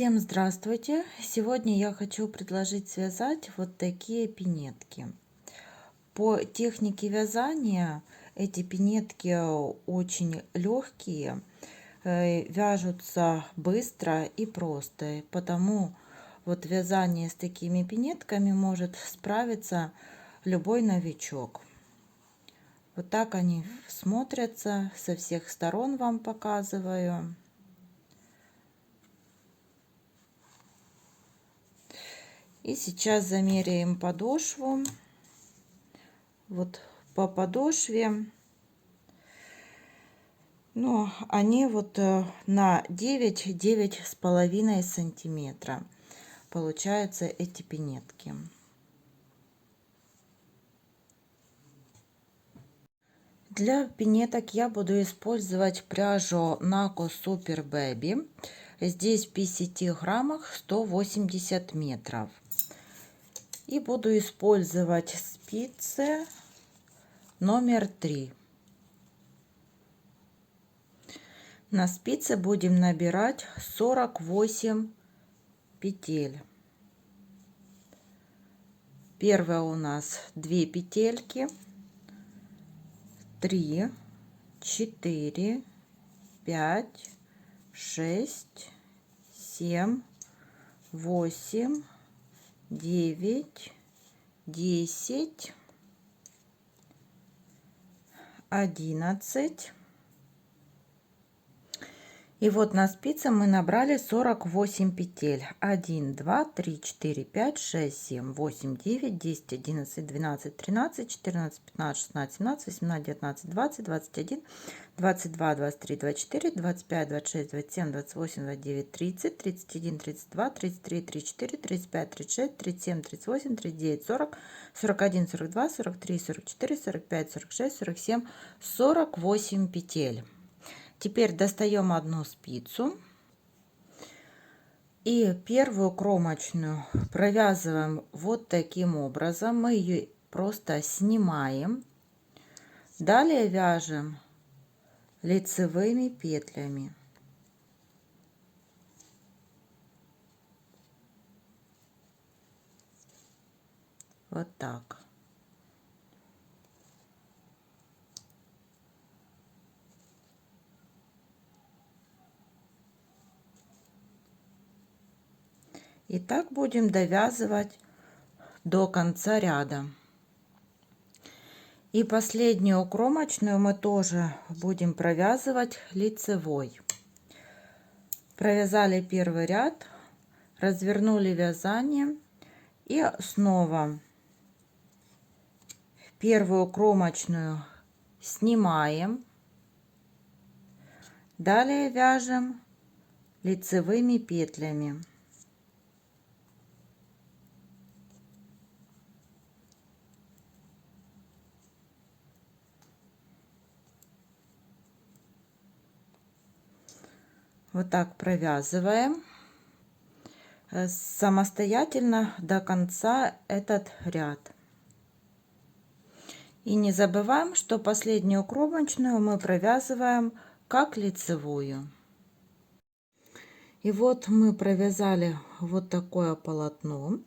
Всем здравствуйте! Сегодня я хочу предложить связать вот такие пинетки. По технике вязания эти пинетки очень легкие, вяжутся быстро и просто, потому вот вязание с такими пинетками может справиться любой новичок. Вот так они смотрятся, со всех сторон вам показываю. И сейчас замеряем подошву. Вот по подошве, они вот на 9-9,5 сантиметра получаются эти пинетки. Для пинеток я буду использовать пряжу Naco Super Baby. Здесь в 50 граммах 180 метров. И буду использовать спицы номер 3. На спице будем набирать 48 петель. Первая у нас 2 петельки, 3, 4, 5, 6, 7, 8, 9, 10, 11. И вот на спице мы набрали 48 петель. 1, 2, 3, 4, 5, 6, 7, 8, 9, 10, 11, 12, 13, 14, 15, 16, 17, 18, 19, 20, 21, 22, 23, 24, 25, 26, 27, 28, 29, 30, 31, 32, 33, 34, 35, 36, 37, 38, 39, 40, 41, 42, 43, 44, 45, 46, 47, 48 петель. Теперь достаем одну спицу и первую кромочную провязываем вот таким образом. Мы ее просто снимаем. Далее вяжем лицевыми петлями. Вот так. И так будем довязывать до конца ряда. И последнюю кромочную мы тоже будем провязывать лицевой. Провязали первый ряд, развернули вязание и снова первую кромочную снимаем. Далее вяжем лицевыми петлями. Вот так провязываем самостоятельно до конца этот ряд. И не забываем, что последнюю кромочную мы провязываем как лицевую. И вот мы провязали вот такое полотно.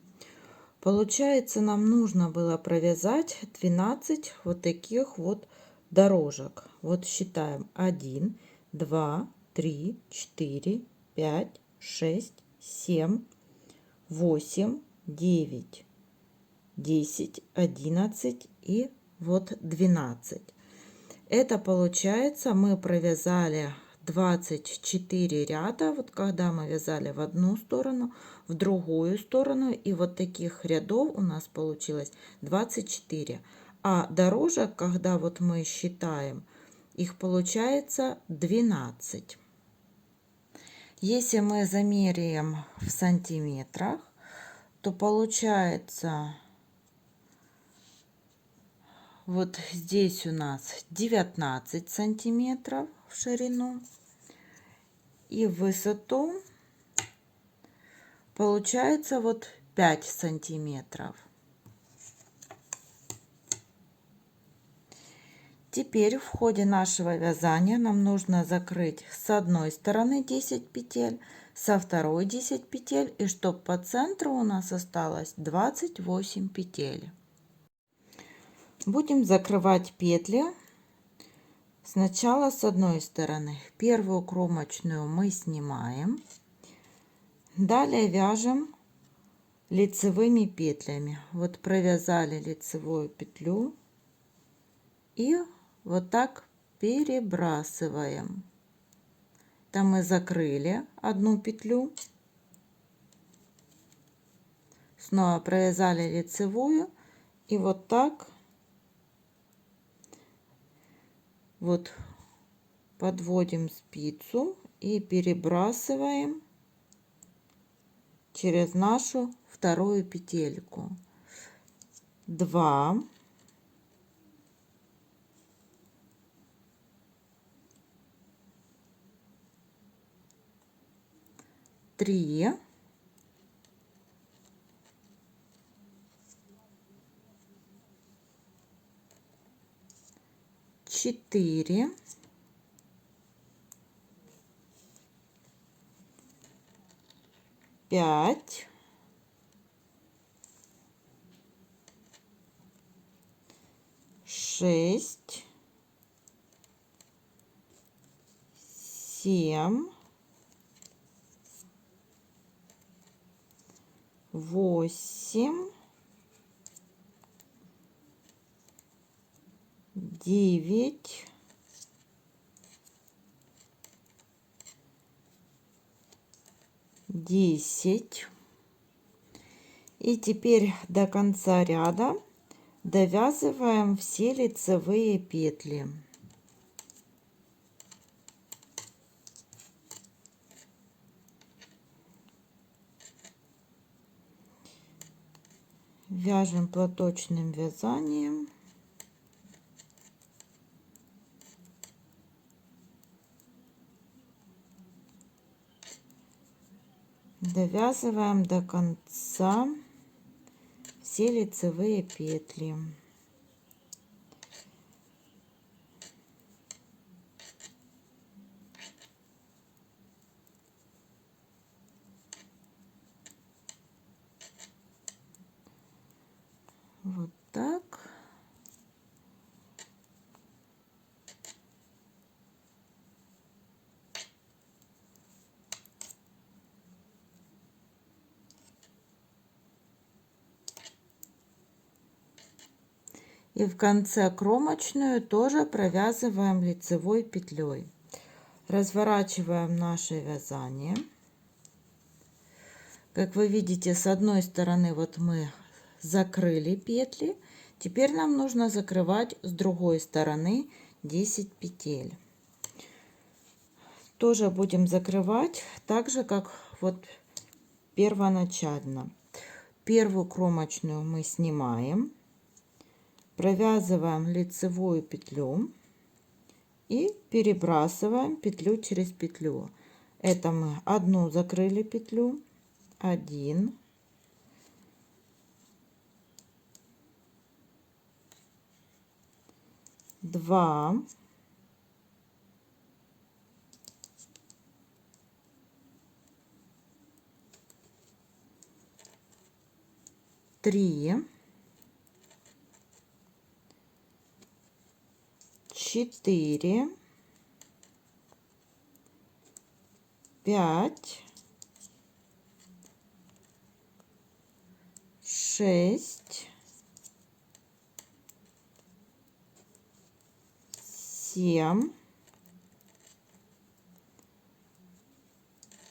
Получается, нам нужно было провязать 12 вот таких вот дорожек. Вот считаем: 1, 2, 3, 4, 5, 6, 7, 8, 9, 10, 11 и вот 12. Это получается, мы провязали 24 ряда, вот когда мы вязали в одну сторону, в другую сторону, и вот таких рядов у нас получилось 24. А дорожек, когда вот мы считаем, их получается 12. Если мы замеряем в сантиметрах, то получается вот здесь у нас 19 сантиметров в ширину, и в высоту получается вот 5 сантиметров. Теперь в ходе нашего вязания нам нужно закрыть с одной стороны 10 петель, со второй 10 петель, и чтобы по центру у нас осталось 28 петель. Будем закрывать петли сначала с одной стороны. Первую кромочную мы снимаем, далее вяжем лицевыми петлями. Вот провязали лицевую петлю и вот так перебрасываем. Там мы закрыли одну петлю, снова провязали лицевую и вот так вот подводим спицу и перебрасываем через нашу вторую петельку. 2, 3, 4, 5, 6, 7, 8, 9, 10. И теперь до конца ряда довязываем все лицевые петли. Вяжем платочным вязанием. Довязываем до конца все лицевые петли. Вот так. И в конце кромочную тоже провязываем лицевой петлей. Разворачиваем наше вязание. Как вы видите, с одной стороны вот мы закрыли петли. Теперь нам нужно закрывать с другой стороны 10 петель. Тоже будем закрывать так же, как вот первоначально. Первую кромочную мы снимаем, провязываем лицевую петлю и перебрасываем петлю через петлю. Это мы одну закрыли петлю, 1, 2, 3, 4, 5, 6, 7,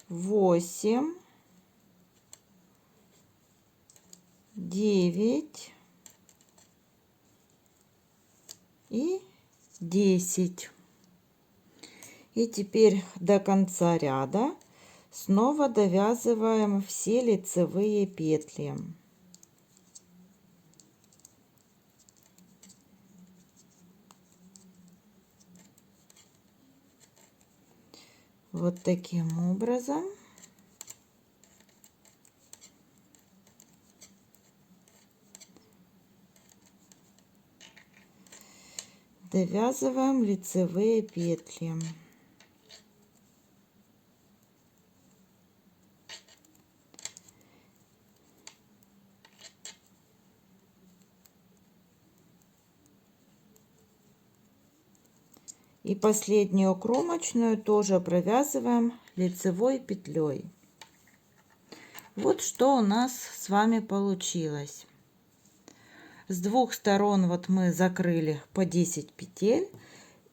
8, 9 и 10. И теперь до конца ряда снова довязываем все лицевые петли. Вот таким образом. Довязываем лицевые петли. И последнюю кромочную тоже провязываем лицевой петлей. Вот что у нас с вами получилось. С двух сторон вот мы закрыли по 10 петель,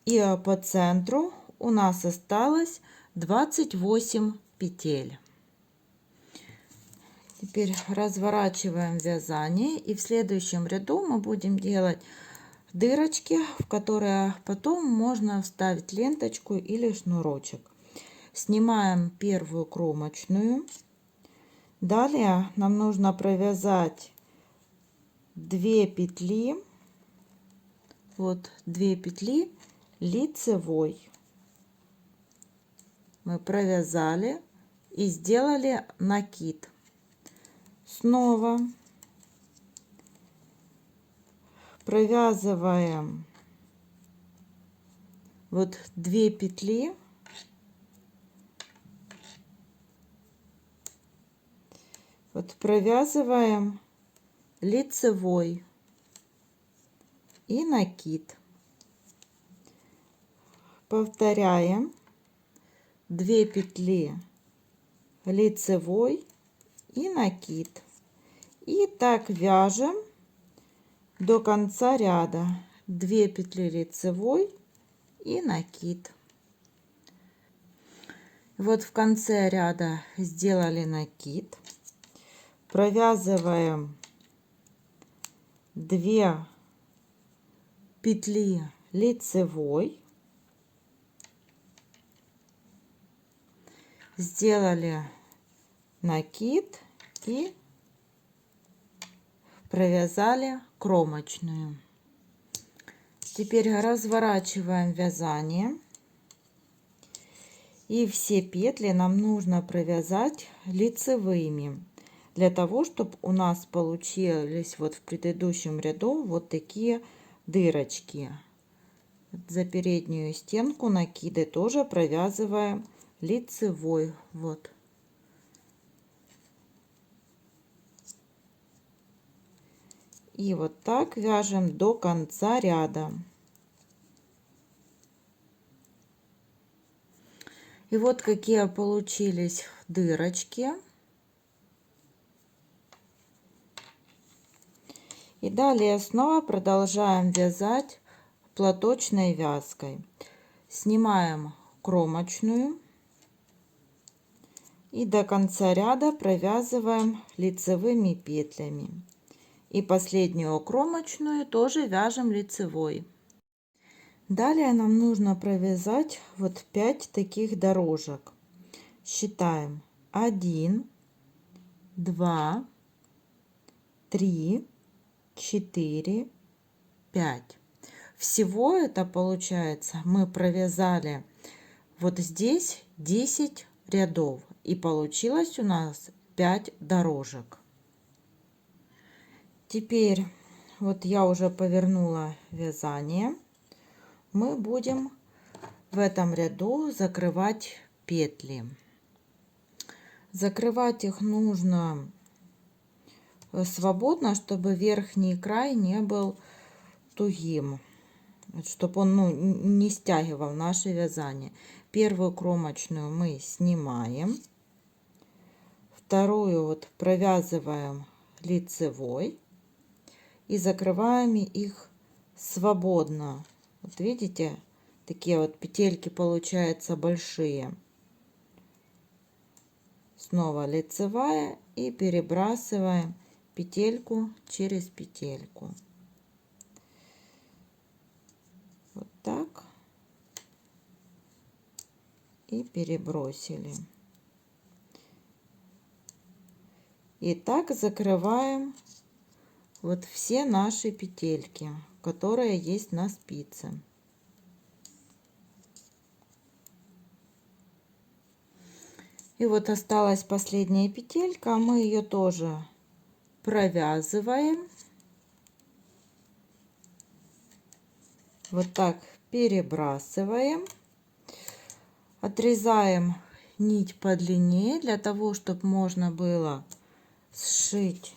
и по центру у нас осталось 28 петель. Теперь разворачиваем вязание, и в следующем ряду мы будем делать дырочки, в которые потом можно вставить ленточку или шнурочек. Снимаем первую кромочную. Далее нам нужно провязать 2 петли, вот 2 петли лицевой. Мы провязали и сделали накид. Снова провязываем вот 2 петли, вот провязываем лицевой и накид. Повторяем 2 петли лицевой и накид. И так вяжем до конца ряда. 2 петли лицевой и накид. Вот в конце ряда сделали накид. Провязываем 2 петли лицевой. Сделали накид и провязали кромочную. Теперь разворачиваем вязание, и все петли нам нужно провязать лицевыми, для того чтобы у нас получились вот в предыдущем ряду вот такие дырочки. За переднюю стенку накиды тоже провязываем лицевой. Вот. И вот так вяжем до конца ряда. И вот какие получились дырочки. И далее снова продолжаем вязать платочной вязкой. Снимаем кромочную и до конца ряда провязываем лицевыми петлями. И последнюю кромочную тоже вяжем лицевой. Далее нам нужно провязать вот 5 таких дорожек. Считаем: 1, 2, 3, 4, 5. Всего это получается, мы провязали вот здесь 10 рядов, и получилось у нас 5 дорожек. Теперь вот я уже повернула вязание. Мы будем в этом ряду закрывать петли. Закрывать их нужно свободно, чтобы верхний край не был тугим, чтобы он не стягивал наше вязание. Первую кромочную мы снимаем, вторую вот провязываем лицевой и закрываем их свободно. Вот видите, такие вот петельки получаются большие. Снова лицевая и перебрасываем петельку через петельку. Вот так. И перебросили. И так закрываем вот все наши петельки, которые есть на спице. И вот осталась последняя петелька, мы ее тоже провязываем. Вот так перебрасываем. Отрезаем нить подлиннее, для того, чтобы можно было сшить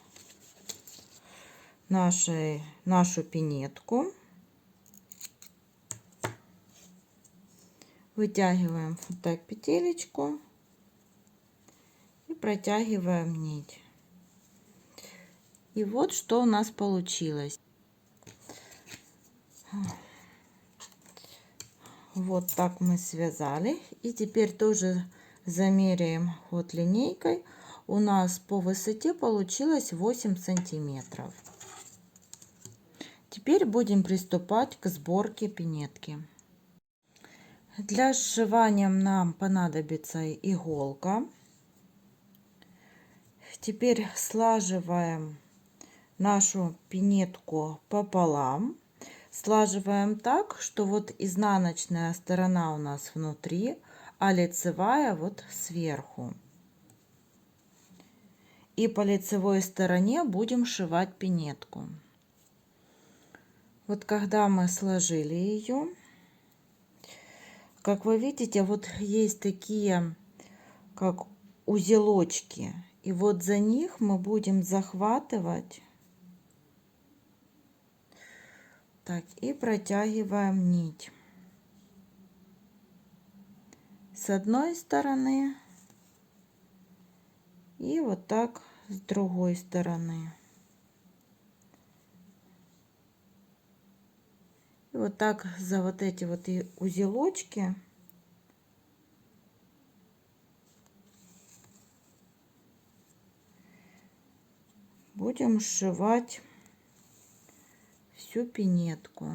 нашу пинетку. Вытягиваем вот так петелечку и протягиваем нить. И вот что у нас получилось. Вот так мы связали. И теперь тоже замеряем вот линейкой. У нас по высоте получилось 8 сантиметров. Теперь будем приступать к сборке пинетки. Для сшивания нам понадобится иголка. Теперь слаживаем нашу пинетку пополам. Слаживаем так, что вот изнаночная сторона у нас внутри, а лицевая вот сверху. И по лицевой стороне будем сшивать пинетку. Вот когда мы сложили ее, как вы видите, вот есть такие как узелочки. И вот за них мы будем захватывать. Так, и протягиваем нить с одной стороны и вот так с другой стороны. И вот так за вот эти вот и узелочки будем сшивать всю пинетку.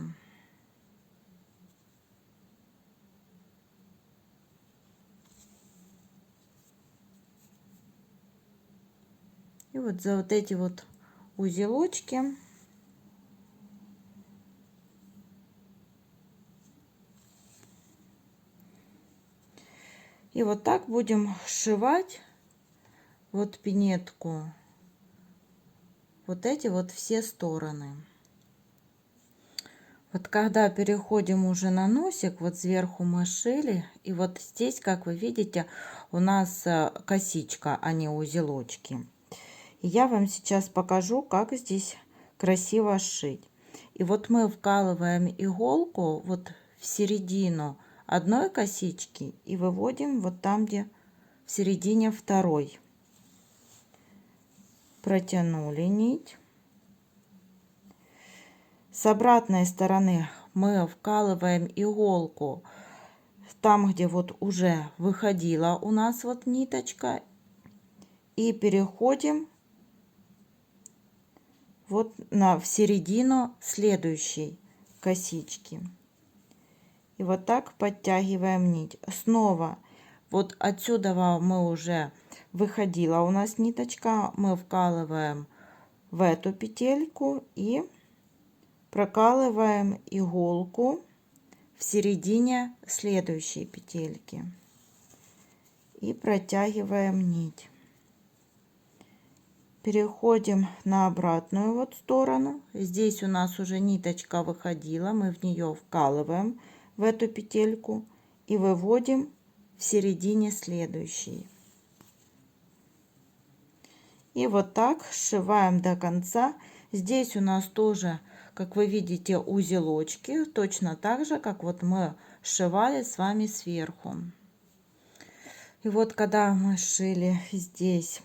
И вот за вот эти вот узелочки и вот так будем сшивать вот пинетку, вот эти вот все стороны. Вот когда переходим уже на носик, вот сверху мы сшили, и вот здесь, как вы видите, у нас косичка, а не узелочки. И я вам сейчас покажу, как здесь красиво сшить. И вот мы вкалываем иголку вот в середину одной косички и выводим вот там, где в середине второй. Протянули нить. С обратной стороны мы вкалываем иголку там, где вот уже выходила у нас вот ниточка, и переходим вот в середину следующей косички. И вот так подтягиваем нить. Снова вот отсюда мы уже выходила у нас ниточка, мы вкалываем в эту петельку и прокалываем иголку в середине следующей петельки и протягиваем нить. Переходим на обратную вот сторону. Здесь у нас уже ниточка выходила, мы в нее вкалываем в эту петельку и выводим в середине следующей. И вот так сшиваем до конца. Здесь у нас тоже, как вы видите, узелочки, точно так же, как вот мы сшивали с вами сверху. И вот когда мы сшили здесь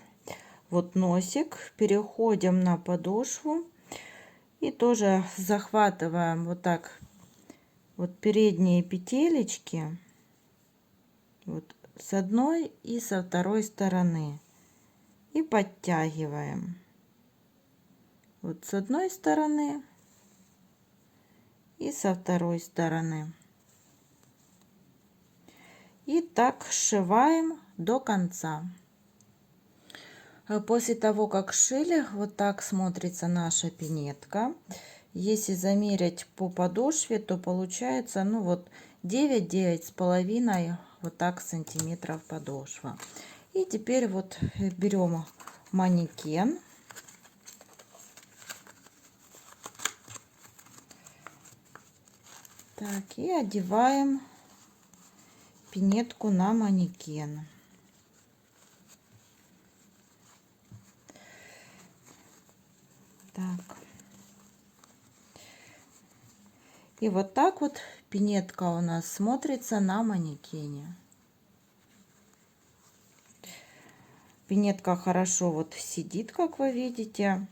вот носик, переходим на подошву и тоже захватываем вот так вот передние петелечки вот с одной и со второй стороны и подтягиваем вот с одной стороны и со второй стороны. И так сшиваем до конца. После того, как сшили, вот так смотрится наша пинетка. Если замерять по подошве, то получается, ну вот 9-9,5 вот так сантиметров подошва. И теперь вот берем манекен. Так, и одеваем пинетку на манекен. Так. И вот так вот пинетка у нас смотрится на манекене. Пинетка хорошо вот сидит, как вы видите.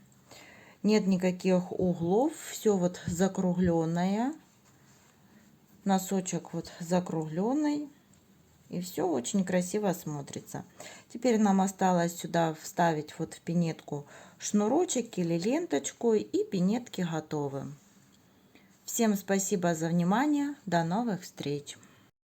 Нет никаких углов, все вот закругленное. Носочек вот закругленный. И все очень красиво смотрится. Теперь нам осталось сюда вставить вот в пинетку шнурочек или ленточку, и пинетки готовы. Всем спасибо за внимание. До новых встреч!